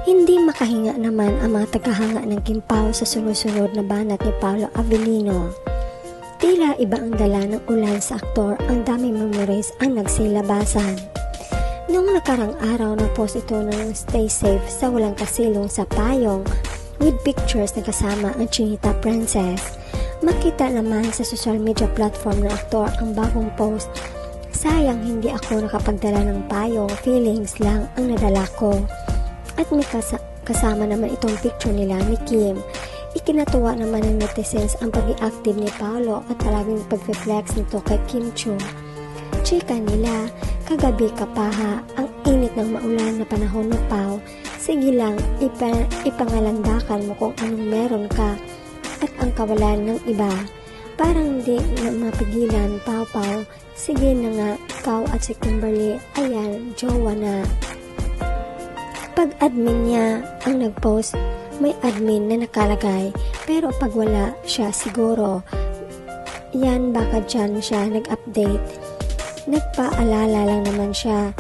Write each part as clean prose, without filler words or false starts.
Hindi makahinga naman ang mga tagahanga ng Kim Pao sa sunod-sunod na banat ni Paolo Avellino. Tila iba ang dala ng ulan sa aktor, ang daming memories ang nagsilabasan. Noong nakarang araw na post ito ng stay safe sa walang kasilong sa payong with pictures na kasama ang Chinita Princess. Makita naman sa social media platform ng aktor ang bagong post. Sayang hindi ako nakapagdala ng payong, feelings lang ang nadala ko. At may kasama naman itong picture nila ni Kim. Ikinatuwa naman ng netizens ang pag-i-active ni Paolo at palaging pag-reflex nito kay Kim Chiu. Chika nila, kagabi ka pa ha, ang init ng maulan na panahon na Pao. Sige lang, ipangalandakan mo kung anong meron ka at ang kawalan ng iba. Parang hindi na mapigilan, Pao. Sige na nga, ikaw at si Kimberly, ayan, jowa na. Pag-admin niya ang nag-post, may admin na nakalagay, pero pag wala siya siguro, yan baka dyan siya nag-update. Nagpaalala lang naman siya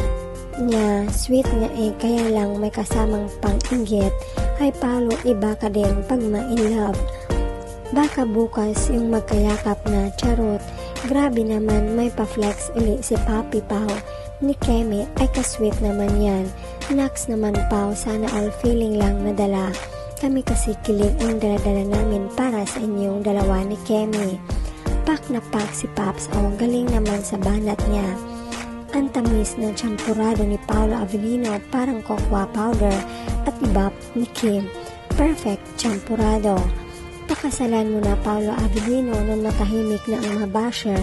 niya, sweet nga kaya lang may kasamang pang-inggit. Ay Paolo, iba ka din pag ma-in love. Baka bukas yung magkayakap na, charot. Grabe naman, may pa-flex uli si Papi Pao. Ni Kemi ay kasweet naman yan. Next naman Pao, sana all feeling lang nadala. Kami kasi kilig ang daladala namin para sa inyong dalawa ni Kemi. Pak na pak si Paps, galing naman sa banat niya. Ang tamis ng champurado ni Paolo Avellino parang cocoa powder at ibap ni Kim. Perfect champurado. Pakasalan mo na Paolo Avellino nang matahimik na ang mga basher.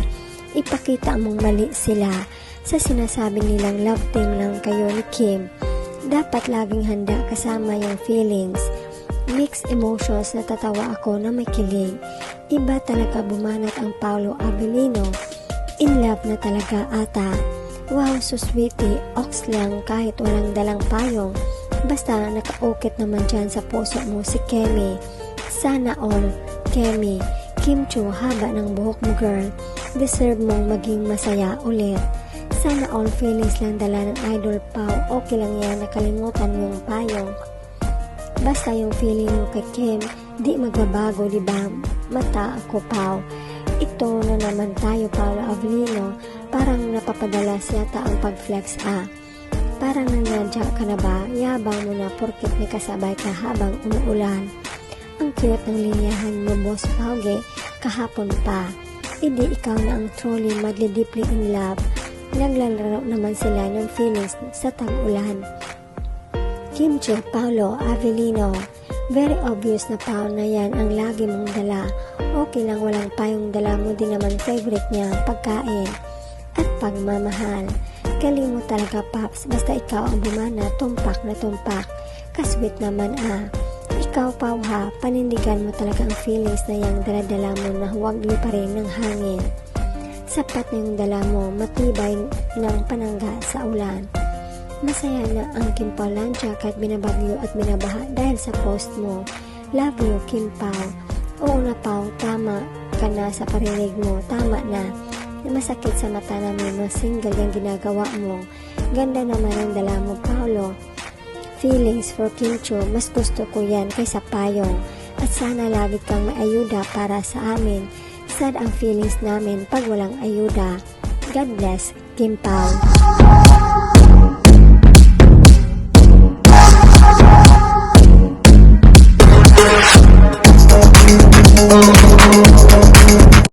Ipakita mong mali sila sa sinasabi nilang love team lang kayo ni Kim. Dapat laging handa kasama yung feelings. Mixed emotions, natatawa ako na may kilig. Iba talaga bumanat ang Paolo Avellino. In love na talaga ata. Wow, so sweetie, ox lang kahit walang dalang payong. Basta nakaukit naman dyan sa puso mo si Kemi. Sana all, Kemi. Kim Chiu, haba ng buhok mo girl. Deserve mong maging masaya ulit. Sana all feelings lang dala ng idol Pao. Okay lang yan, nakalimutan mo yung payong. Basta yung feeling mo kay Kim, di magbabago, diba? Mata ako Pao. Ito na naman tayo Paolo Avellino. Parang napapadalas yata ang pag-flex Parang nanadya ka na ba? Yabang mo na porkit may kasabay ka habang umuulan. Ang cute ng linyahan mo boss Pauge, kahapon pa. Hindi ikaw na ang truly madly deeply in love. Naglalaro naman sila ng feelings sa tag-ulan. Kim Chiu, Paolo Avellino. Very obvious na Pao na yan ang lagi mong dala. Okay lang walang payong dala mo, din naman favorite niya pagkain at pagmamahal. Galing mo talaga Paps, basta ikaw ang bumana, tumpak na tumpak. Kasweet naman Ikaw Pao ha, panindigan mo talaga ang feelings na yang daladala mo na huwag liparin ng hangin. Sapat na yung dala mo, matibay ng panangga sa ulan. Masaya na ang Kim Pao Lancia kahit binabagyo at binabaha dahil sa post mo. Love you Kim Pao. Oo na Pao, tama ka na sa parinig mo, tama na. Masakit sa mata namin na single yung ginagawa mo. Ganda naman ang dala mo Paolo. Feelings for Kim Chiu, mas gusto ko yan kaysa payong. At sana lagi kang may ayuda para sa amin. Sad ang feelings namin pag walang ayuda. God bless Kim Pao.